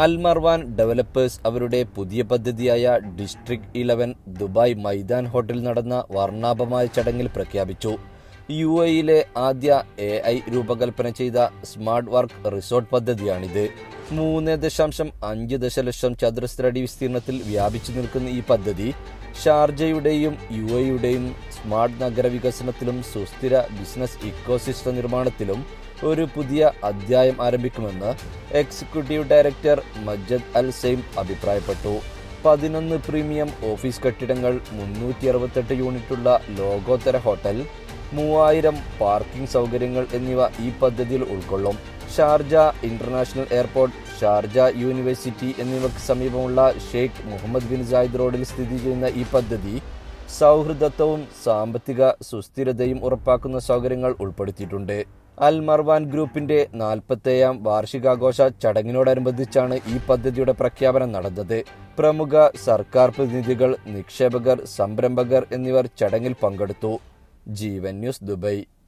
അൽ Marwan developers അവരുടെ പുതിയ പദ്ധതിയായ ഡിസ്ട്രിക്ട് 11 ദുബായ് മൈതാൻ ഹോട്ടലിൽ നടന്ന വർണ്ണാഭമായ ചടങ്ങിൽ പ്രഖ്യാപിച്ചു. UAE-യിലെ ആദ്യ AI രൂപകൽപ്പന ചെയ്ത സ്മാർട്ട് വർക്ക് റിസോർട്ട് പദ്ധതിയാണിത്. 3.5 ദശലക്ഷം ചതുരശ്ര അടി വിസ്തീർണത്തിൽ വ്യാപിച്ചു നിൽക്കുന്ന ഈ പദ്ധതി ഷാർജയുടെയും UAE-യുടെയും സ്മാർട്ട് നഗര വികസനത്തിലും സുസ്ഥിര ബിസിനസ് ഇക്കോസിസ്റ്റം നിർമ്മാണത്തിലും ഒരു പുതിയ അധ്യായം ആരംഭിക്കുമെന്ന് എക്സിക്യൂട്ടീവ് ഡയറക്ടർ മജ്ദ് അൽ സെയിം അഭിപ്രായപ്പെട്ടു. 11 പ്രീമിയം ഓഫീസ് കെട്ടിടങ്ങൾ, 368 യൂണിറ്റുള്ള ലോകോത്തര ഹോട്ടൽ, 3000 പാർക്കിംഗ് സൗകര്യങ്ങൾ എന്നിവ ഈ പദ്ധതിയിൽ ഉൾക്കൊള്ളും. Sharjah international airport, Sharjah university എന്നിവയ്ക്ക് സമീപമുള്ള ഷെയ്ഖ് മുഹമ്മദ് ബിൻ സായിദ് റോഡിൽ സ്ഥിതി ചെയ്യുന്ന ഈ പദ്ധതി സൗഹൃദത്വവും സാമ്പത്തിക സുസ്ഥിരതയും ഉറപ്പാക്കുന്ന സൗകര്യങ്ങൾ ഉൾപ്പെടുത്തിയിട്ടുണ്ട്. അൽ മർവാൻ ഗ്രൂപ്പിന്റെ 47ാം വാർഷികാഘോഷ ചടങ്ങിനോടനുബന്ധിച്ചാണ് ഈ പദ്ധതിയുടെ പ്രഖ്യാപനം നടന്നത്. പ്രമുഖ സർക്കാർ പ്രതിനിധികൾ, നിക്ഷേപകർ, സംരംഭകർ എന്നിവർ ചടങ്ങിൽ പങ്കെടുത്തു. ജീവൻ ന്യൂസ്, ദുബായ്.